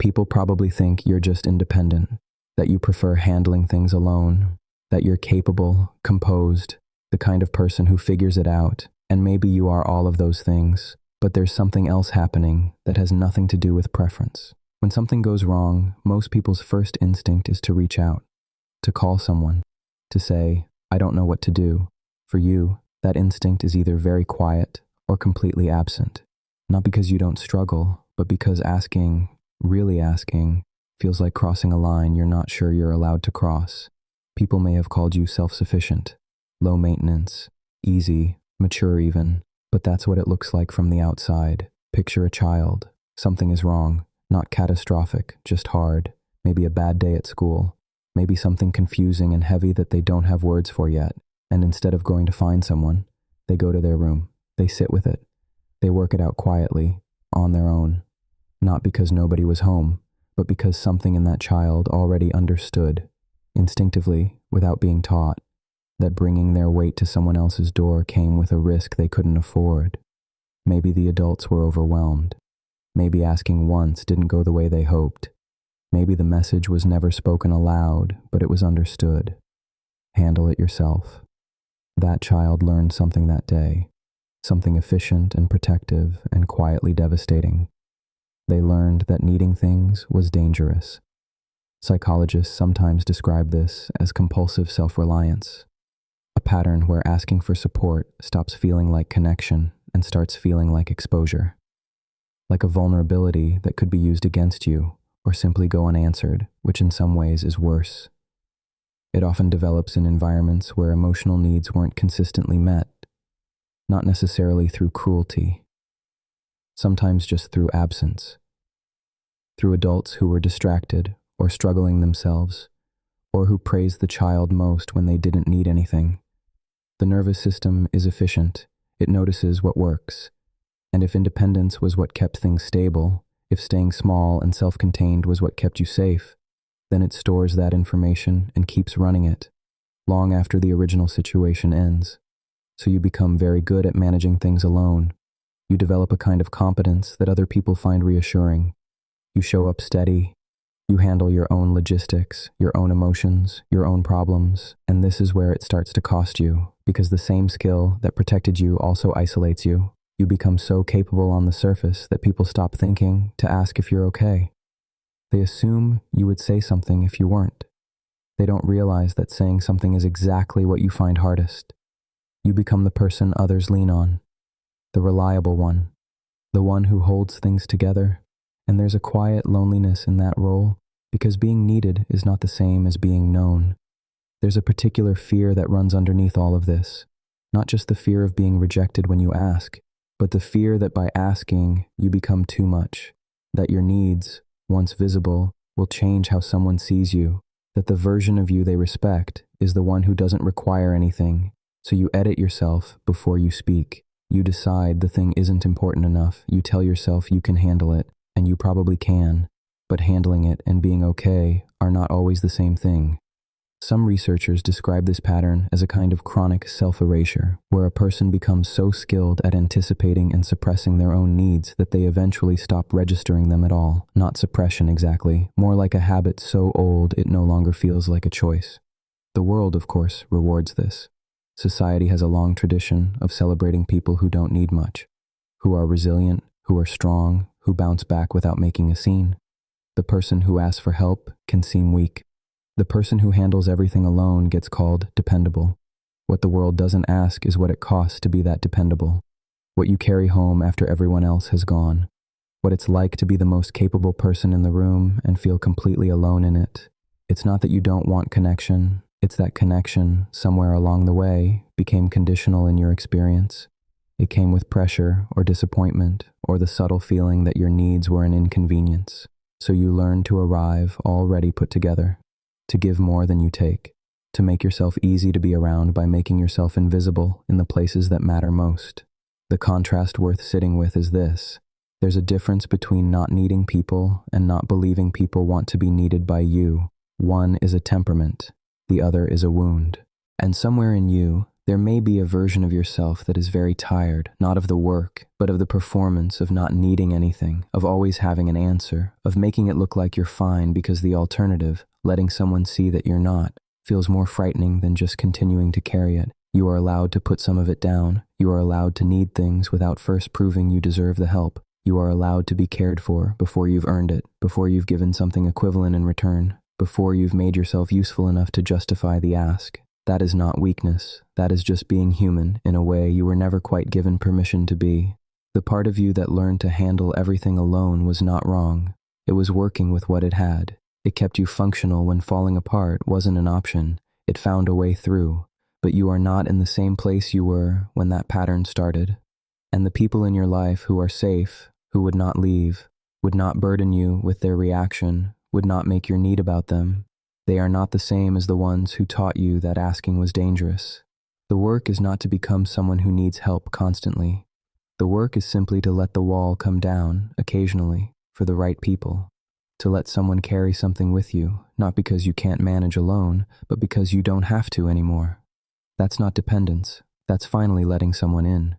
People probably think you're just independent, that you prefer handling things alone, that you're capable, composed, the kind of person who figures it out, and maybe you are all of those things, but there's something else happening that has nothing to do with preference. When something goes wrong, most people's first instinct is to reach out, to call someone, to say, I don't know what to do. For you, that instinct is either very quiet or completely absent. Not because you don't struggle, but because asking, really asking, feels like crossing a line you're not sure you're allowed to cross. People may have called you self-sufficient, low maintenance, easy, mature even, but that's what it looks like from the outside. Picture a child. Something is wrong, not catastrophic, just hard, maybe a bad day at school, maybe something confusing and heavy that they don't have words for yet, and instead of going to find someone, they go to their room, they sit with it, they work it out quietly, on their own, not because nobody was home, but because something in that child already understood, instinctively, without being taught, that bringing their weight to someone else's door came with a risk they couldn't afford. Maybe the adults were overwhelmed. Maybe asking once didn't go the way they hoped. Maybe the message was never spoken aloud, but it was understood. Handle it yourself. That child learned something that day, something efficient and protective and quietly devastating. They learned that needing things was dangerous. Psychologists sometimes describe this as compulsive self-reliance, a pattern where asking for support stops feeling like connection and starts feeling like exposure, like a vulnerability that could be used against you or simply go unanswered, which in some ways is worse. It often develops in environments where emotional needs weren't consistently met, not necessarily through cruelty, sometimes just through absence, through adults who were distracted or struggling themselves, or who praised the child most when they didn't need anything. The nervous system is efficient. It notices what works. And if independence was what kept things stable, if staying small and self-contained was what kept you safe, then it stores that information and keeps running it, long after the original situation ends. So you become very good at managing things alone. You develop a kind of competence that other people find reassuring. You show up steady. You handle your own logistics, your own emotions, your own problems, and this is where it starts to cost you, because the same skill that protected you also isolates you. You become so capable on the surface that people stop thinking to ask if you're okay. They assume you would say something if you weren't. They don't realize that saying something is exactly what you find hardest. You become the person others lean on, the reliable one, the one who holds things together, and there's a quiet loneliness in that role, because being needed is not the same as being known. There's a particular fear that runs underneath all of this, not just the fear of being rejected when you ask, but the fear that by asking, you become too much, that your needs, once visible, will change how someone sees you, that the version of you they respect is the one who doesn't require anything, so you edit yourself before you speak. You decide the thing isn't important enough, you tell yourself you can handle it, and you probably can, but handling it and being okay are not always the same thing. Some researchers describe this pattern as a kind of chronic self-erasure, where a person becomes so skilled at anticipating and suppressing their own needs that they eventually stop registering them at all. Not suppression exactly, more like a habit so old it no longer feels like a choice. The world, of course, rewards this. Society has a long tradition of celebrating people who don't need much, who are resilient, who are strong, who bounce back without making a scene. The person who asks for help can seem weak. The person who handles everything alone gets called dependable. What the world doesn't ask is what it costs to be that dependable, what you carry home after everyone else has gone, what it's like to be the most capable person in the room and feel completely alone in it. It's not that you don't want connection, it's that connection, somewhere along the way, became conditional in your experience. It came with pressure or disappointment or the subtle feeling that your needs were an inconvenience. So you learned to arrive already put together, to give more than you take, to make yourself easy to be around by making yourself invisible in the places that matter most. The contrast worth sitting with is this. There's a difference between not needing people and not believing people want to be needed by you. One is a temperament, the other is a wound. And somewhere in you, There may be a version of yourself that is very tired, not of the work, but of the performance of not needing anything, of always having an answer, of making it look like you're fine because the alternative, letting someone see that you're not, feels more frightening than just continuing to carry it. You are allowed to put some of it down. You are allowed to need things without first proving you deserve the help. You are allowed to be cared for before you've earned it, before you've given something equivalent in return, before you've made yourself useful enough to justify the ask. That is not weakness. That is just being human in a way you were never quite given permission to be. The part of you that learned to handle everything alone was not wrong. It was working with what it had. It kept you functional when falling apart wasn't an option. It found a way through. But you are not in the same place you were when that pattern started. And the people in your life who are safe, who would not leave, would not burden you with their reaction, would not make your need about them, they are not the same as the ones who taught you that asking was dangerous. The work is not to become someone who needs help constantly. The work is simply to let the wall come down, occasionally, for the right people. To let someone carry something with you, not because you can't manage alone, but because you don't have to anymore. That's not dependence. That's finally letting someone in.